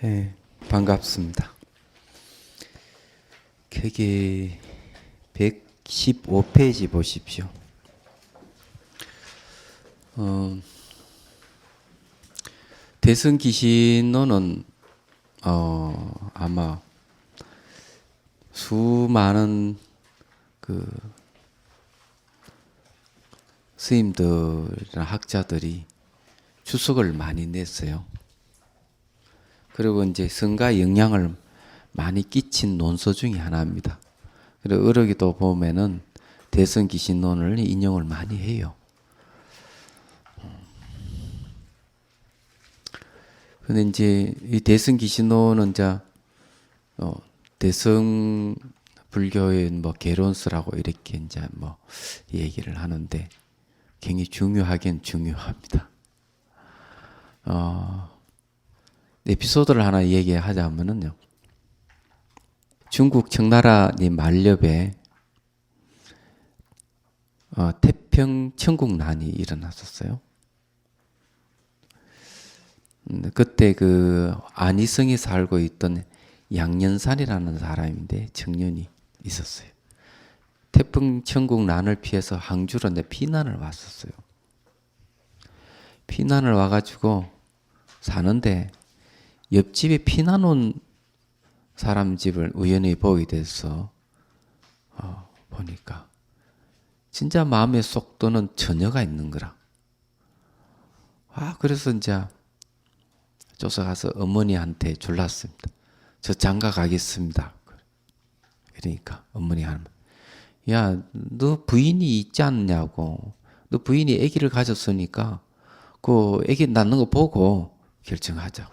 네, 반갑습니다. 여기 115페이지 보십시오. 대승기신론은 아마 수많은 그 스님들이나 학자들이 주석을 많이 냈어요. 그리고 이제 성가에 영향을 많이 끼친 논서 중에 하나입니다. 그리고 의록에도 보면은 대승기신론을 인용을 많이 해요. 근데 이제 이 대승기신론은 이제 대승 불교의 뭐 개론서라고 이렇게 이제 뭐 얘기를 하는데 굉장히 중요하긴 중요합니다. 에피소드를 하나 얘기하자면은요. 중국 청나라 만렵에 태평 천국난이 일어났었어요. 그때 그 안희성이 살고 있던 양년산이라는 사람인데 청년이 있었어요. 태평 천국난을 피해서 항주로 피난을 왔었어요. 피난을 와가지고 사는데 옆집에 피난 온 사람 집을 우연히 보게 돼서 보니까 진짜 마음에 쏙 드는 처녀가 있는 거라. 그래서 이제 쫓아가서 어머니한테 졸랐습니다. 저 장가 가겠습니다. 그러니까 어머니 하는 야, 너 부인이 있지 않냐고. 너 부인이 아기를 가졌으니까 그 아기 낳는 거 보고 결정하자.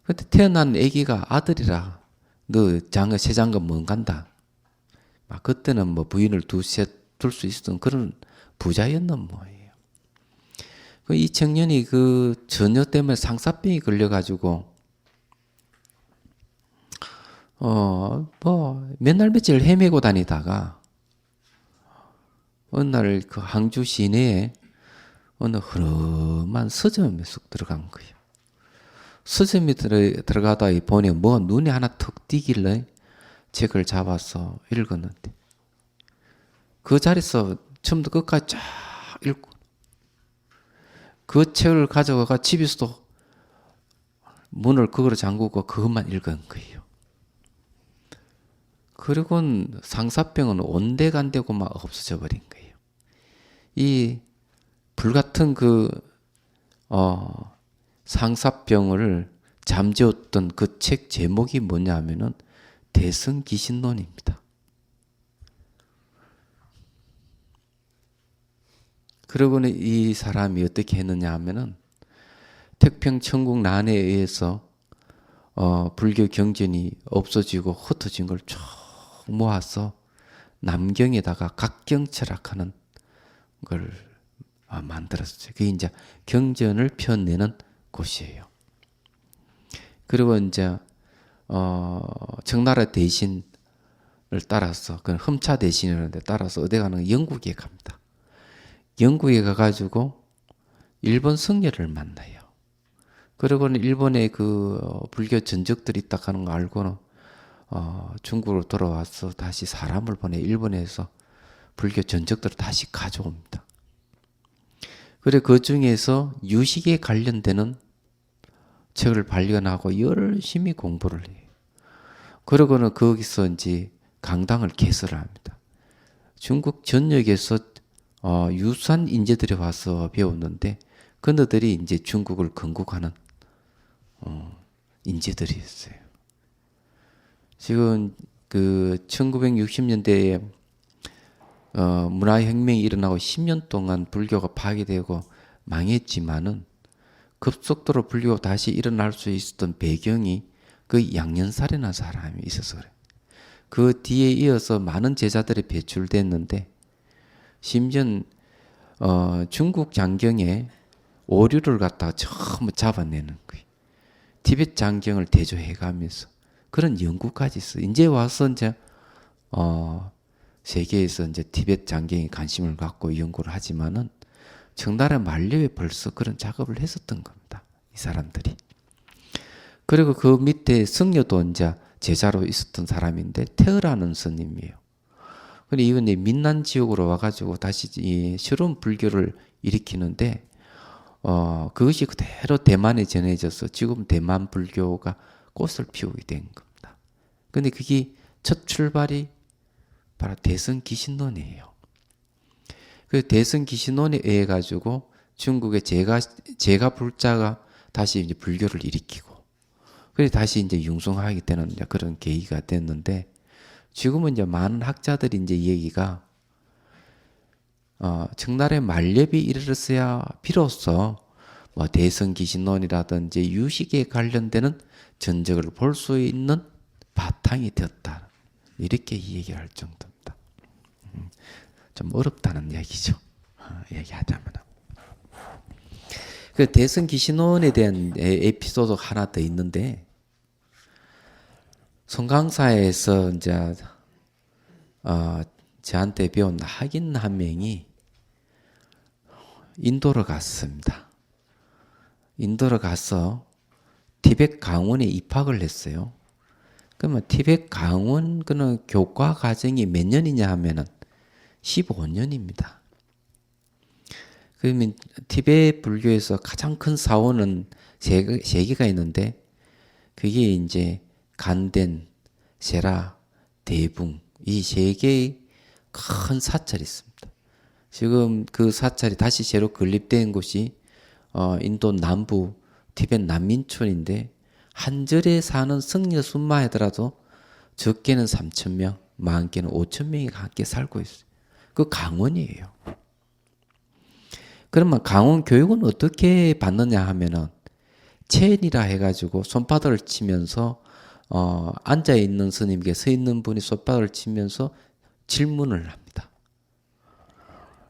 그때 태어난 아기가 아들이라 너 새 장가 못 간다. 그때는 뭐 부인을 둘 수 있었던 그런 부자였는 뭐예요. 이 청년이 그 처녀 때문에 상사병이 걸려가지고 뭐 몇 날 며칠 헤매고 다니다가 어느 날 그 항주 시내에 어느 흐름한 서점에 쑥 들어간 거예요. 서점에 들어가다 보니 뭐 눈에 하나 턱 띄길래 책을 잡아서 읽었는데 그 자리에서 처음부터 끝까지 쫙 읽고 그 책을 가져가가 집에서도 문을 그거로 잠그고 그것만 읽은 거예요. 그리고는 상사병은 온데간데고 막 없어져 버린 거예요. 이 불같은 그 상사병을 잠재웠던 그 책 제목이 뭐냐면은 대승기신론입니다. 그러고는 이 사람이 어떻게 했느냐 하면은 태평천국 난에 의해서 불교 경전이 없어지고 흩어진 걸 쭉 모아서 남경에다가 각경철학하는 걸 만들었어요. 그게 이제 경전을 펴내는 곳이에요. 그리고 이제 청나라 대신을 따라서 그 흠차 대신이라는데 따라서 어디 가는 영국에 갑니다. 영국에 가가지고 일본 성녀를 만나요. 그리고는 일본에 그 불교 전적들이 있다 하는 거 알고는 중국으로 돌아와서 다시 사람을 보내 일본에서 불교 전적들을 다시 가져옵니다. 그래 그 중에서 유식에 관련되는 책을 발견하고 열심히 공부를 해요. 그러고는 거기서 이제 강당을 개설을 합니다. 중국 전역에서 유수한 인재들이 와서 배웠는데 그들이 이제 중국을 건국하는 인재들이었어요. 지금 그 1960년대에 문화혁명이 일어나고 10년 동안 불교가 파괴되고 망했지만은 급속도로 불교가 다시 일어날 수 있었던 배경이 그 양년살이라는 사람이 있어서 그래요. 그 뒤에 이어서 많은 제자들이 배출됐는데 심지어 중국 장경에 오류를 갖다가 처음 잡아내는 거예요. 티베트 장경을 대조해가면서 그런 연구까지 있어. 이제 와서 이제 세계에서 이제 티베트 장경에 관심을 갖고 연구를 하지만은 청나라 만료에 벌써 그런 작업을 했었던 겁니다. 이 이 사람들이. 그리고 그 밑에 승려도 이제 제자로 있었던 사람인데 테어라는 스님이에요. 근데 이건 민난 지역으로 와가지고 다시 이 실온 불교를 일으키는데 그것이 그대로 대만에 전해져서 지금 대만 불교가 꽃을 피우게 된 겁니다. 근데 그게 첫 출발이 바로 대승 기신론이에요. 그 대승 기신론에 의해 가지고 중국의 제가 불자가 다시 이제 불교를 일으키고, 그래 다시 이제 융성하게 되는 그런 계기가 됐는데, 지금은 이제 많은 학자들이 이제 이 얘기가 청나라의 만렙이 이르렀어야 비로소 뭐 대승 기신론이라든지 유식에 관련되는 전적을 볼 수 있는 바탕이 되었다. 이렇게 이 얘기를 할 정도입니다. 좀 어렵다는 얘기죠. 얘기하자면. 그 대승 기신론에 대한 에피소드 하나 더 있는데, 송강사에서 이제 저한테 배운 학인 한 명이 인도로 갔습니다. 인도로 가서 티벳 강원에 입학을 했어요. 그러면 티벳 강원 그는 교과 과정이 몇 년이냐 하면은 15년입니다. 그러면 티벳 불교에서 가장 큰 사원은 세 개가 있는데, 그게 이제 간덴, 세라, 대붕, 이 세 개의 큰 사찰이 있습니다. 지금 그 사찰이 다시 새로 건립된 곳이 인도 남부 티벳 난민촌인데, 한 절에 사는 승려 수만 하더라도 적게는 3,000명, 많게는 5,000명이 함께 살고 있어요. 그 강원이에요. 그러면 강원 교육은 어떻게 받느냐 하면은 체인이라 해가지고 손바닥을 치면서 앉아 있는 스님에게 서 있는 분이 손바닥을 치면서 질문을 합니다.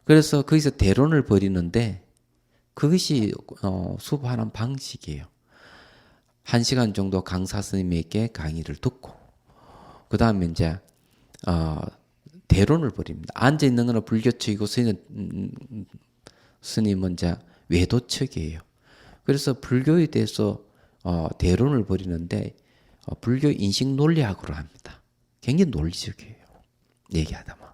그래서 거기서 대론을 벌이는데, 그것이 수업하는 방식이에요. 1시간 정도 강사 스님에게 강의를 듣고, 그 다음에 이제 대론을 벌입니다. 앉아 있는 거는 불교 측이고 스님은 이제 외도 측이에요. 그래서 불교에 대해서 대론을 벌이는데 불교 인식 논리학으로 합니다. 굉장히 논리적이에요. 얘기하다만.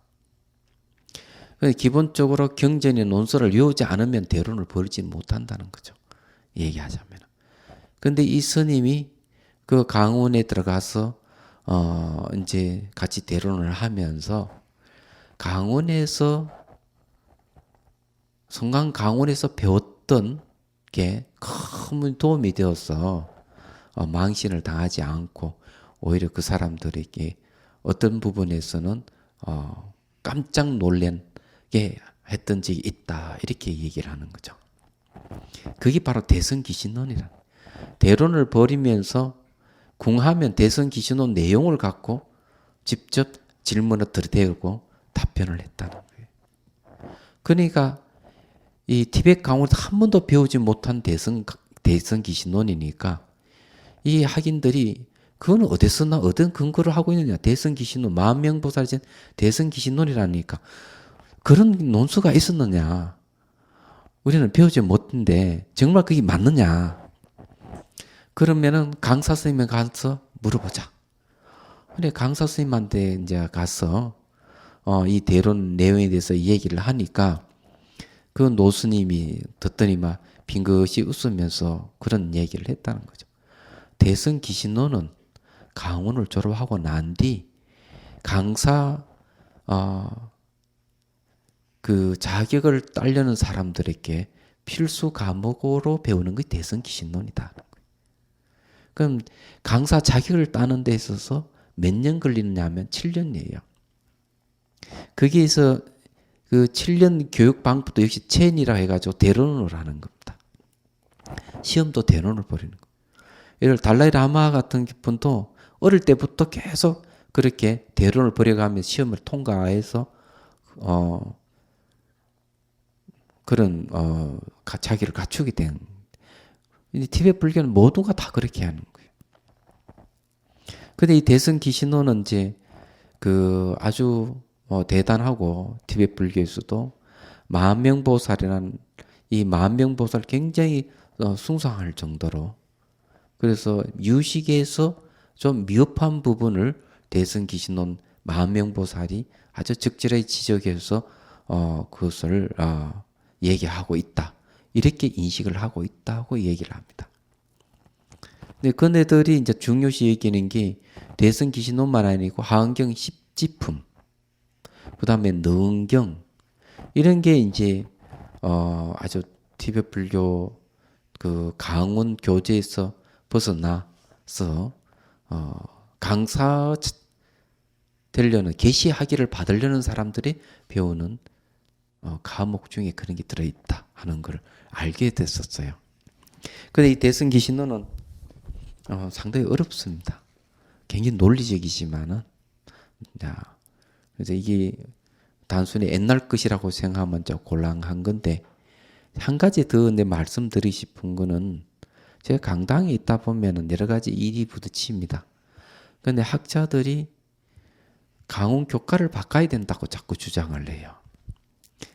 기본적으로 경전의 논설을 외우지 않으면 대론을 벌이지 못한다는 거죠. 얘기하자면. 근데 이 스님이 그 강원에 들어가서 이제 같이 대론을 하면서 성강 강원에서 배웠던 게 큰 도움이 되어서 망신을 당하지 않고 오히려 그 사람들에게 어떤 부분에서는 깜짝 놀란게 했던 적이 있다, 이렇게 얘기를 하는 거죠. 그게 바로 대승기신론이라. 대론을 벌이면서 궁하면 대승기신론 내용을 갖고 직접 질문을 들이대고 답변을 했다는 거예요. 그러니까 이 티벳 강원에서 한 번도 배우지 못한 대승기신론이니까 이 학인들이 그건 어디서나 어떤 근거를 하고 있느냐. 대승기신론, 만명보살이 진 대승기신론이라니까 그런 논수가 있었느냐. 우리는 배우지 못했는데 정말 그게 맞느냐. 그러면은 강사 스님에 가서 물어보자. 근데 강사 스님한테 이제 가서 이 대론 내용에 대해서 얘기를 하니까 그 노스님이 듣더니 막 빙긋이 웃으면서 그런 얘기를 했다는 거죠. 대승기신론은 강원을 졸업하고 난 뒤 강사 그 자격을 따려는 사람들에게 필수 과목으로 배우는 게 대승기신론이다. 그럼 강사 자격을 따는 데 있어서 몇 년 걸리느냐 하면 7년이에요. 거기에서 그 7년 교육 방법도 역시 체인이라 해가지고 대론을 하는 겁니다. 시험도 대론을 벌이는 거예요. 예를 달라이 라마 같은 분도 어릴 때부터 계속 그렇게 대론을 벌여가며 시험을 통과해서 그런 자기를 갖추게 된. 티벳 불교는 모두가 다 그렇게 하는 거예요. 근데 이 대승기신론은 이제 그 아주 대단하고 티벳 불교에서도 마한명보살이라는 이 마한명보살 굉장히 숭상할 정도로. 그래서 유식에서 좀 미흡한 부분을 대승기신론 마음명보살이 아주 적절하게 지적해서 그것을 얘기하고 있다. 이렇게 인식을 하고 있다고 얘기를 합니다. 근데 그네들이 이제 중요시 여기는 게 대승기신론만 아니고 하은경 십지품, 그 다음에 능경 이런 게 이제 아주 티베트 불교 그 강원 교제에서 벗어나서 강사 되려는 계시학위를 받으려는 사람들이 배우는 과목 중에 그런 게 들어있다 하는 걸 알게 됐었어요. 근데 이 대승기신론은 상당히 어렵습니다. 굉장히 논리적이지만은 그래서 이게 단순히 옛날 것이라고 생각하면 좀 곤란한 건데 한 가지 더 내 말씀드리고 싶은 거는 제가 강당에 있다 보면은 여러 가지 일이 부딪힙니다. 근데 학자들이 강원 교과를 바꿔야 된다고 자꾸 주장을 해요.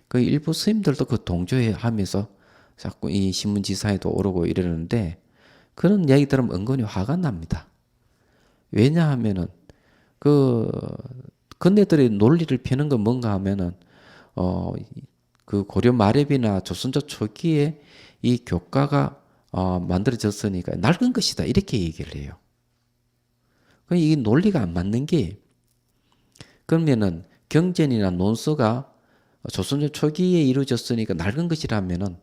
그 일부 스님들도 그 동조하면서 자꾸 이 신문지사에도 오르고 이러는데 그런 이야기 들으면 은근히 화가 납니다. 왜냐하면은 근대들의 논리를 펴는 건 뭔가 하면은 그 고려 말엽이나 조선조 초기에 이 교과가 만들어졌으니까 낡은 것이다 이렇게 얘기를 해요. 이 논리가 안 맞는 게 그러면은 경전이나 논서가 조선조 초기에 이루어졌으니까 낡은 것이라면은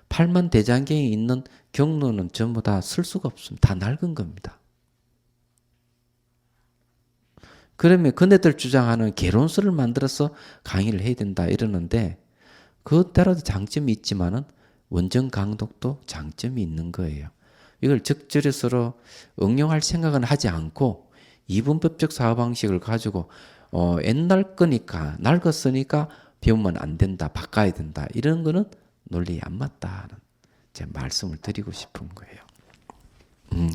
팔만 대장경에 있는 경로는 전부 다 쓸 수가 없습니다. 다 낡은 겁니다. 그러면 그네들 주장하는 개론서를 만들어서 강의를 해야 된다 이러는데 그때라도 장점이 있지만은 원전 강독도 장점이 있는 거예요. 이걸 적절히 서로 응용할 생각은 하지 않고 이분법적 사고방식을 가지고 옛날 거니까 낡았으니까 배우면 안 된다, 바꿔야 된다 이런 거는 논리에 안 맞다는 제 말씀을 드리고 싶은 거예요.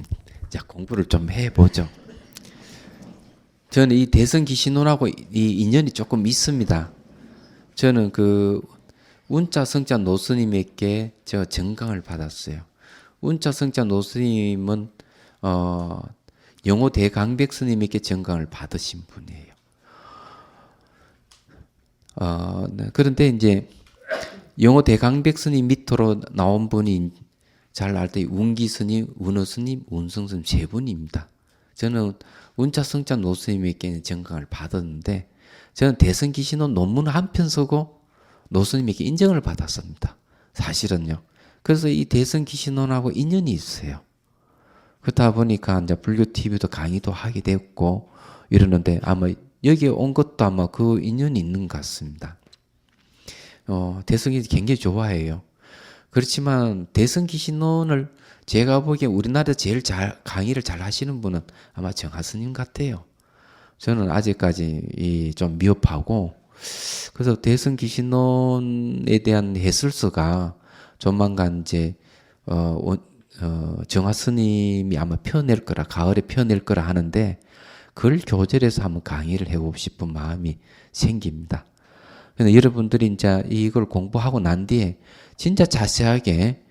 자, 공부를 좀 해보죠. 저는 이 대승기신론하고 이 인연이 조금 있습니다. 저는 그 운자 성자 노스님에게 제가 정강을 받았어요. 운자 성자 노스님은 영호 대강백 스님에게 정강을 받으신 분이에요. 네. 그런데 이제 영호 대강백 스님 밑으로 나온 분이 잘 알 때 운기 스님, 운어 스님, 운성 스님 세 분입니다. 저는 운자 성자 노스님에게 정강을 받았는데 저는 대승기신론 논문 한 편 쓰고 노스님에게 인정을 받았습니다. 사실은요. 그래서 이 대승기신론하고 인연이 있어요. 그러다 보니까 이제 불교 TV도 강의도 하게 됐고 이러는데 아마 여기에 온 것도 아마 그 인연이 있는 것 같습니다. 대승이 굉장히 좋아해요. 그렇지만 대승기신론을 제가 보기엔 우리나라에서 제일 강의를 잘 하시는 분은 아마 정하스님 같아요. 저는 아직까지 좀 미흡하고 그래서 대승기신론에 대한 해설서가 조만간 이제 정화 스님이 아마 펴낼 거라 가을에 펴낼 거라 하는데 그걸 교절해서 한번 강의를 해보고 싶은 마음이 생깁니다. 근데 여러분들이 이제 이걸 공부하고 난 뒤에 진짜 자세하게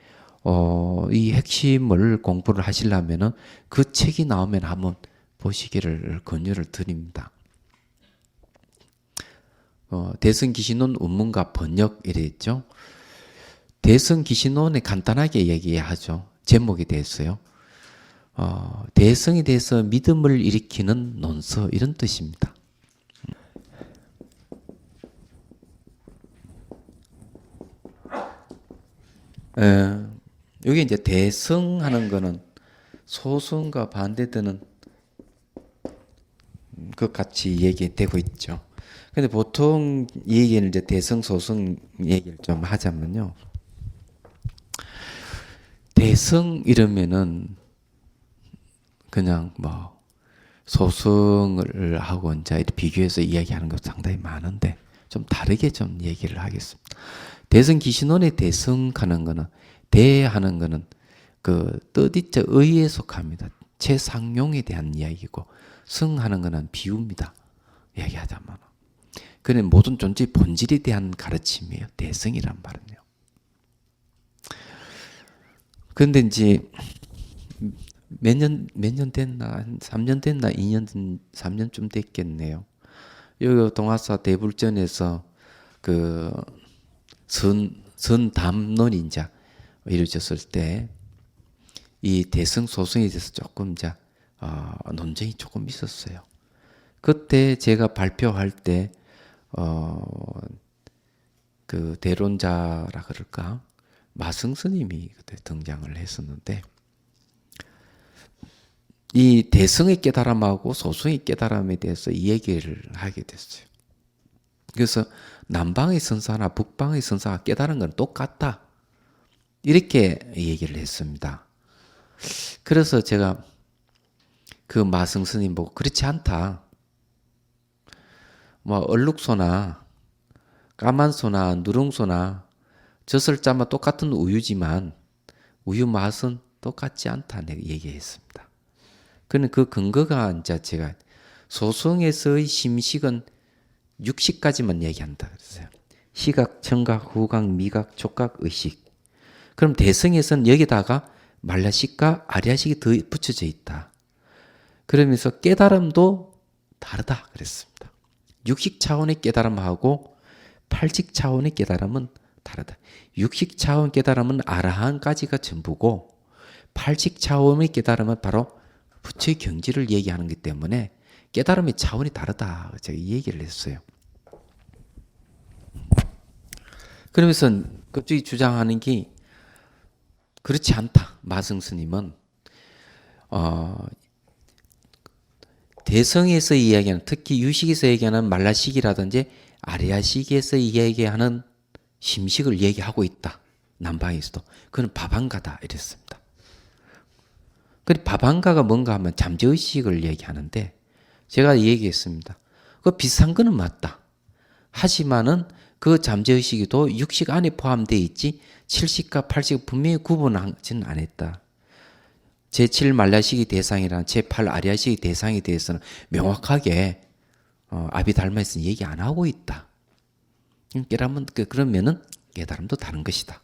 이 핵심을 공부를 하시려면은 그 책이 나오면 한번 보시기를 권유를 드립니다. 대승기신론 운문과 번역 이랬죠. 대승기신론에 간단하게 얘기하죠. 제목이 됐어요. 대승에 대해서 믿음을 일으키는 논서 이런 뜻입니다. 여기 이제 대승하는 거는 소승과 반대되는 것 같이 얘기되고 있죠. 근데 보통 이 얘기는 이제 대승, 소승 얘기를 좀 하자면요. 대승 이러면은 그냥 뭐 소승을 하고 이제 이렇게 비교해서 이야기하는 것 상당히 많은데 좀 다르게 좀 얘기를 하겠습니다. 대승기신론의 대승하는 거는 대하는 거는 그 뜻이자 의에 속합니다. 최상용에 대한 이야기고 승하는 거는 비유입니다. 이야기하자면 그는 모든 존재의 본질에 대한 가르침이에요. 대승이란 말은요. 근데 이제 몇 년 됐나? 한 3년 됐나? 3년쯤 됐겠네요. 여기 동화사 대불전에서 그 선담론이 이제 이루어졌을 때 이 대승 소승에 대해서 조금 이제 논쟁이 조금 있었어요. 그때 제가 발표할 때 그 대론자라 그럴까 마승 스님이 그때 등장을 했었는데 이 대승의 깨달음하고 소승의 깨달음에 대해서 이 얘기를 하게 됐어요. 그래서 남방의 선사나 북방의 선사가 깨달은 건 똑같다. 이렇게 얘기를 했습니다. 그래서 제가 그 마승 스님 보고 그렇지 않다. 뭐 얼룩소나 까만소나 누룽소나 젖을짜마 똑같은 우유지만 우유 맛은 똑같지 않다 내가 얘기했습니다. 그는 그 근거가 이제 제가 소승에서의 심식은 육식까지만 얘기한다 그랬어요. 시각, 청각, 후각, 미각, 촉각, 의식. 그럼 대승에서는 여기다가 말라식과 아리아식이 더 붙여져 있다. 그러면서 깨달음도 다르다 그랬습니다. 육식 차원의 깨달음하고 팔식 차원의 깨달음은 다르다. 육식 차원 깨달음은 아라한까지가 전부고 팔식 차원의 깨달음은 바로 부처의 경지를 얘기하는 것 때문에 깨달음의 차원이 다르다. 제가 이 얘기를 했어요. 그러면서 갑자기 주장하는 게 그렇지 않다. 마승 스님은 대성에서 이야기하는 특히 유식에서 얘기하는 말라식이라든지 아리아식에서 이야기하는 심식을 얘기하고 있다. 남방에서도. 그는 바방가다 이랬습니다. 그리고 바방가가 뭔가 하면 잠재의식을 얘기하는데 제가 얘기했습니다. 그 비슷한 거는 맞다. 하지만은 그 잠재의식이도 육식 안에 포함되어 있지 7식과 8식 분명히 구분하지는 않았다. 제7 말라식이 대상이랑 제8 아리아식이 대상에 대해서는 명확하게 아비달마에서는 얘기 안 하고 있다. 그러면은 깨달음도 다른 것이다.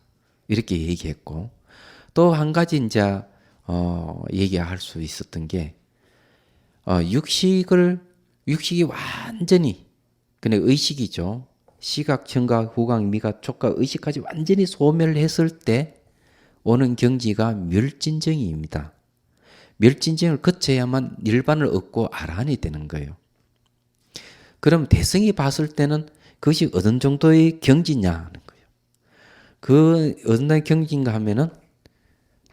이렇게 얘기했고 또 한 가지 이제 얘기할 수 있었던 게 육식이 완전히 그냥 의식이죠. 시각, 청각, 후각, 미각, 촉각, 의식까지 완전히 소멸했을 때 오는 경지가 멸진정이입니다. 멸진정을 거쳐야만 nirvana를 얻고 아라한이 되는 거예요. 그럼 대승이 봤을 때는 그것이 어느 정도의 경지냐 하는 거예요. 그 어느 경지인가 하면은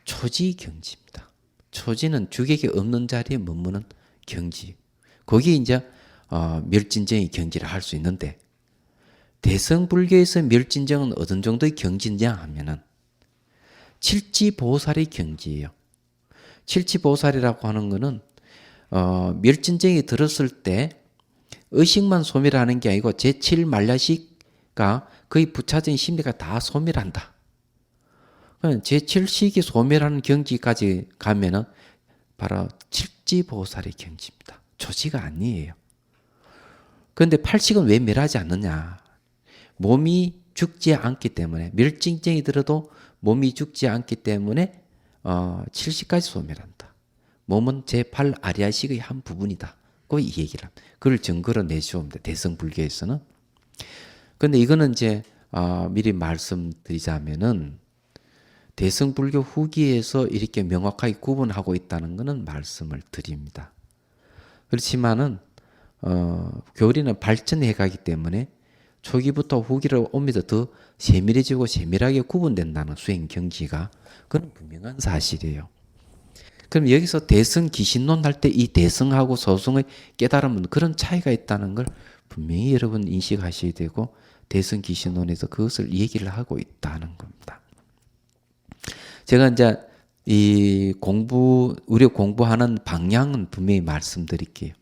초지 경지입니다. 초지는 주객이 없는 자리에 머무는 경지. 거기 이제 멸진정의 경지를 할 수 있는데 대승불교에서 멸진정은 어느 정도의 경지냐 하면은 칠지보살의 경지예요. 칠지보살이라고 하는 것은 멸진정이 들었을 때 의식만 소멸하는 게 아니고 제7말라식과 거의 부차적인 심리가 다 소멸한다. 제7식이 소멸하는 경지까지 가면은 바로 칠지보살의 경지입니다. 조지가 아니에요. 그런데 8식은 왜 멸하지 않느냐? 몸이 죽지 않기 때문에 멸진정이 들어도 몸이 죽지 않기 때문에 7식까지 소멸한다. 몸은 제8 아리아식의 한 부분이다. 그 얘기를 합니다. 그걸 증거로 내세웁니다. 대승불교에서는. 그런데 이거는 이제 미리 말씀드리자면은 대승불교 후기에서 이렇게 명확하게 구분하고 있다는 것은 말씀을 드립니다. 그렇지만은 교리는 발전해 가기 때문에 초기부터 후기를 오면서 더 세밀해지고 세밀하게 구분된다는 수행 경지가 그건 분명한 사실이에요. 그럼 여기서 대승 기신론 할 때 이 대승하고 소승의 깨달음은 그런 차이가 있다는 걸 분명히 여러분 인식하셔야 되고 대승 기신론에서 그것을 얘기를 하고 있다는 겁니다. 제가 이제 우리 공부하는 방향은 분명히 말씀드릴게요.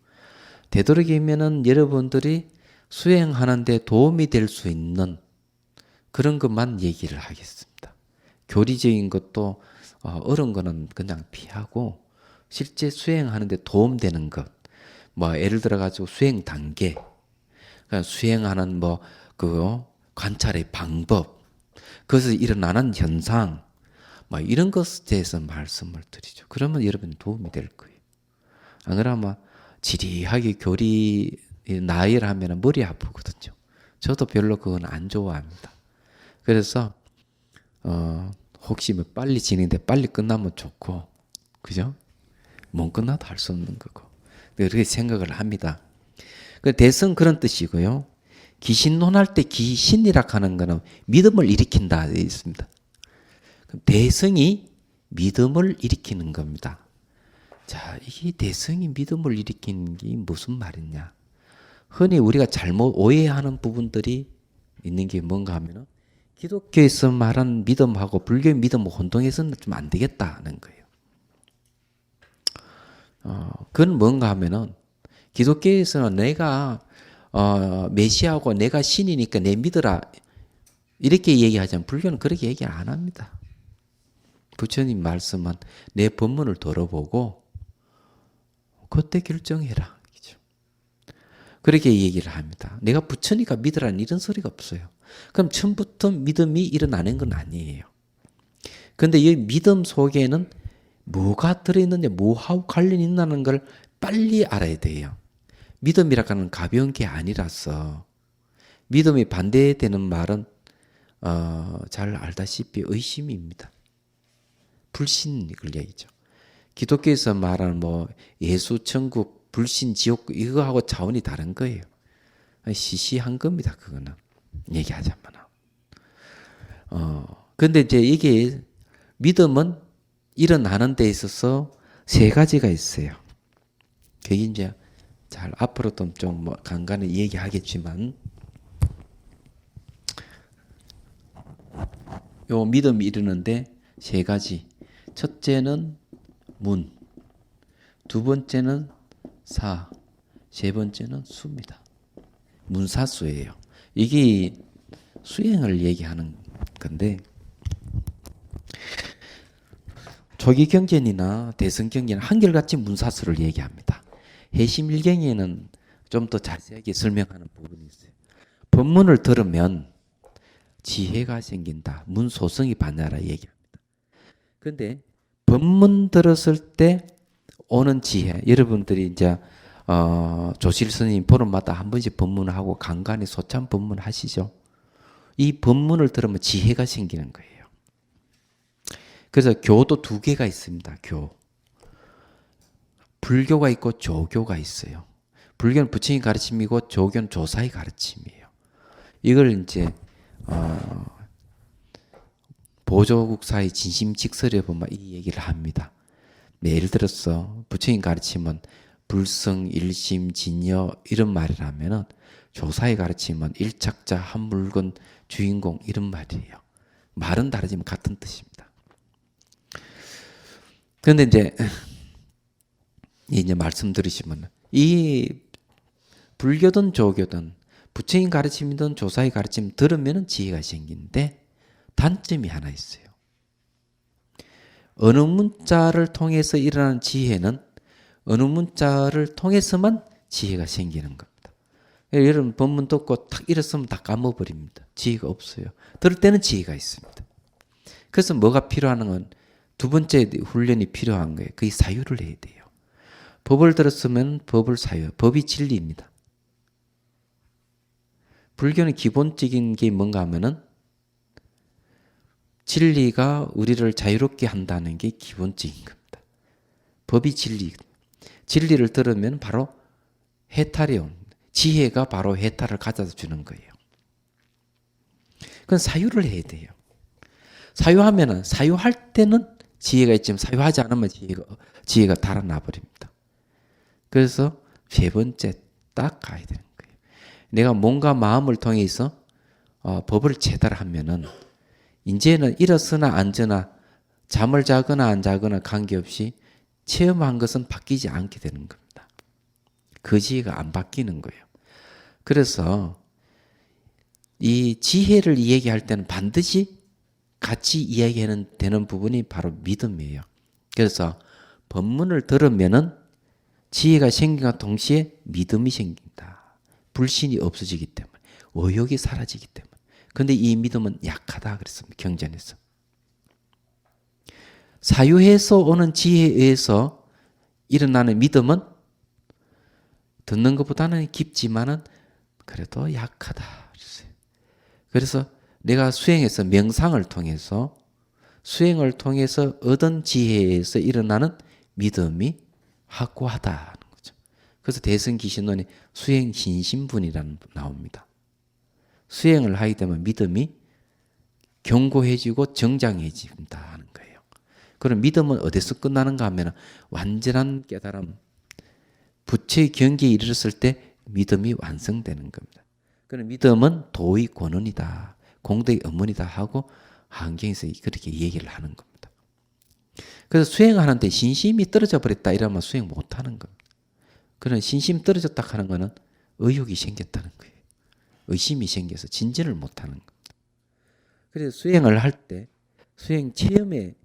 되도록이면은 여러분들이 수행하는 데 도움이 될 수 있는 그런 것만 얘기를 하겠습니다. 교리적인 것도 어려운 거는 그냥 피하고 실제 수행하는 데 도움되는 것, 뭐 예를 들어 가지고 수행 단계, 수행하는 그 관찰의 방법, 그것에서 일어나는 현상, 뭐 이런 것에 대해서 말씀을 드리죠. 그러면 여러분 도움이 될 거예요. 안 그러면 지리하게 교리 나이를 하면 머리 아프거든요. 저도 별로 그건 안 좋아합니다. 그래서 혹시 뭐 빨리 진행돼 빨리 끝나면 좋고, 그죠? 못 끝나도 할 수 없는 거고. 그렇게 생각을 합니다. 그 대성 그런 뜻이고요. 귀신 논할 때 귀신이라 하는 거는 믿음을 일으킨다 되어 있습니다. 대성이 믿음을 일으키는 겁니다. 자, 이 대성이 믿음을 일으키는 게 무슨 말이냐? 흔히 우리가 잘못 오해하는 부분들이 있는 게 뭔가 하면은 기독교에서 말하는 믿음하고 불교의 믿음을 혼동해서는 좀 안 되겠다는 거예요. 그건 뭔가 하면은 기독교에서는 내가 메시아고 내가 신이니까 내 믿으라 이렇게 얘기하지만 불교는 그렇게 얘기 안 합니다. 부처님 말씀은 내 법문을 들어보고 그때 결정해라. 그렇게 얘기를 합니다. 내가 부처니까 믿으라는 이런 소리가 없어요. 그럼 처음부터 믿음이 일어나는 건 아니에요. 그런데 이 믿음 속에는 뭐가 들어있는지 뭐하고 관련이 있다는 걸 빨리 알아야 돼요. 믿음이라고 하는 가벼운 게 아니라서 믿음이 반대되는 말은 잘 알다시피 의심입니다. 불신 이걸 얘기죠. 기독교에서 말하는 뭐 예수, 천국, 불신, 지옥 이거하고 차원이 다른 거예요. 시시한 겁니다. 그거는 얘기하자면. 근데 이제 이게 믿음은 일어나는 데 있어서 세 가지가 있어요. 그게 이제 잘 앞으로도 좀 뭐 간간히 얘기하겠지만 요 믿음이 이르는데 세 가지. 첫째는 문, 두 번째는 사, 세 번째는 수입니다. 문사수예요. 이게 수행을 얘기하는 건데 조기경전이나 대성경전은 한결같이 문사수를 얘기합니다. 해심일경에는 좀 더 자세하게 설명하는 부분이 있어요. 법문을 들으면 지혜가 생긴다. 문소성이 반야라 얘기합니다. 그런데 법문 들었을 때 오는 지혜, 여러분들이 이제 조실 스님 보름마다 한 번씩 법문하고 간간히 소참 법문 하시죠. 이 법문을 들으면 지혜가 생기는 거예요. 그래서 교도 두 개가 있습니다. 교. 불교가 있고 조교가 있어요. 불교는 부처님 가르침이고 조교는 조사의 가르침이에요. 이걸 이제 보조국사의 진심직설에 보면 이 얘기를 합니다. 예를 들어서 부처님 가르침은 불성, 일심, 진여 이런 말이라면은 조사의 가르침은 일착자, 한 물건, 주인공 이런 말이에요. 말은 다르지만 같은 뜻입니다. 그런데 이제 말씀 들으시면 이 불교든 조교든 부처님 가르침이든 조사의 가르침 들으면 지혜가 생기는데 단점이 하나 있어요. 어느 문자를 통해서 일어나는 지혜는 어느 문자를 통해서만 지혜가 생기는 겁니다. 여러분 법문 듣고 탁 일었으면 다 까먹어버립니다. 지혜가 없어요. 들을 때는 지혜가 있습니다. 그래서 뭐가 필요한 건 두 번째 훈련이 필요한 거예요. 그게 사유를 해야 돼요. 법을 들었으면 법을 사유, 법이 진리입니다. 불교는 기본적인 게 뭔가 하면은 진리가 우리를 자유롭게 한다는 게 기본적인 겁니다. 법이 진리. 진리를 들으면 바로 해탈이 옵니다. 지혜가 바로 해탈을 가져다 주는 거예요. 그건 사유를 해야 돼요. 사유하면은, 사유할 때는 지혜가 있지만 사유하지 않으면 지혜가 달아나 버립니다. 그래서 세 번째 딱 가야 되는 거예요. 내가 뭔가 마음을 통해서 법을 제달하면은 이제는 일어서나 앉으나 잠을 자거나 안 자거나 관계없이 체험한 것은 바뀌지 않게 되는 겁니다. 그 지혜가 안 바뀌는 거예요. 그래서 이 지혜를 이야기할 때는 반드시 같이 이야기하는 되는 부분이 바로 믿음이에요. 그래서 법문을 들으면은 지혜가 생긴과 동시에 믿음이 생긴다. 불신이 없어지기 때문에, 의욕이 사라지기 때문에. 그런데 이 믿음은 약하다 그랬습니다. 경전에서. 사유해서 오는 지혜에 의해서 일어나는 믿음은 듣는 것보다는 깊지만은 그래도 약하다. 그래서 내가 수행해서 명상을 통해서 수행을 통해서 얻은 지혜에서 일어나는 믿음이 확고하다는 거죠. 그래서 대승기신론에 수행신신분이라는 나옵니다. 수행을 하게 되면 믿음이 견고해지고 정장해진다 하는 거예요. 그럼 믿음은 어디서 끝나는가 하면 완전한 깨달음, 부처의 경계에 이르렀을 때 믿음이 완성되는 겁니다. 그럼 믿음은 도의 권원이다, 공덕의 업문이다 하고 한경에서 그렇게 얘기를 하는 겁니다. 그래서 수행하는데 신심이 떨어져 버렸다 이러면 수행 못하는 겁니다. 그런 신심 떨어졌다 하는 거는 의욕이 생겼다는 거예요. 의심이 생겨서 진전을 못하는 겁니다. 그래서 수행을 할 때, 수행 체험에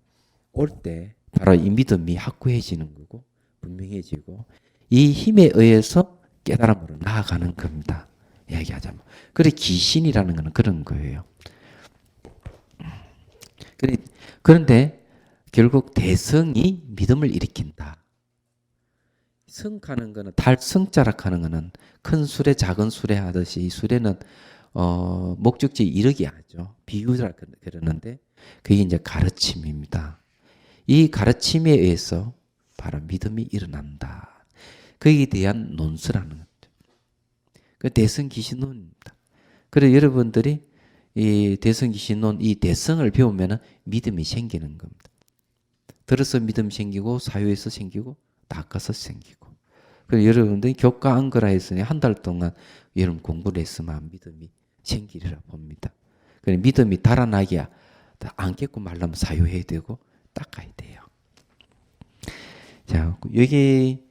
올 때 바로 이 믿음이 확고해지는 거고 분명해지고 이 힘에 의해서 깨달음으로 나아가는 겁니다. 이야기하자면. 그래 기신이라는 것은 그런 거예요. 그런데 결국 대성이 믿음을 일으킨다. 성하는 거는 달성자락하는 거는 큰 수레 작은 수레 하듯이 이 수레는 목적지에 이르게 하죠. 비유라 그러는데 그게 이제 가르침입니다. 이 가르침에 의해서 바로 믿음이 일어난다. 거기에 대한 논수라는 거죠. 그 대성기신론입니다. 그래서 여러분들이 이 대성기신론, 이 대성을 배우면 믿음이 생기는 겁니다. 들어서 믿음 생기고 사유에서 생기고 닦아서 생기고. 그래서 여러분들이 교과 안거라 했으니 한 달 동안 여러분 공부를 했으면 믿음이 생기리라 봅니다. 그래서 믿음이 달아나기야 안겠고 말라면 사유해야 되고 닦아야 돼요. 자, 여기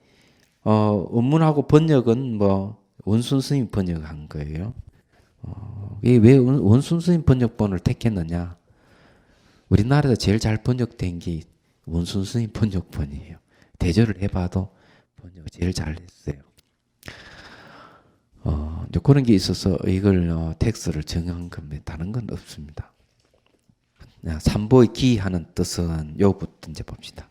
원문하고 번역은 뭐 원순 스님 번역한 거예요. 왜 원순 스님 번역본을 택했느냐? 우리나라에서 제일 잘 번역된 게 원순 스님 번역본이에요. 대조를 해봐도 번역 제일 잘했어요. 그런 게 있어서 이걸 텍스트를 정한 겁니다. 다른 건 없습니다. 삼보의 기하는 뜻은 요부터 이제 봅시다.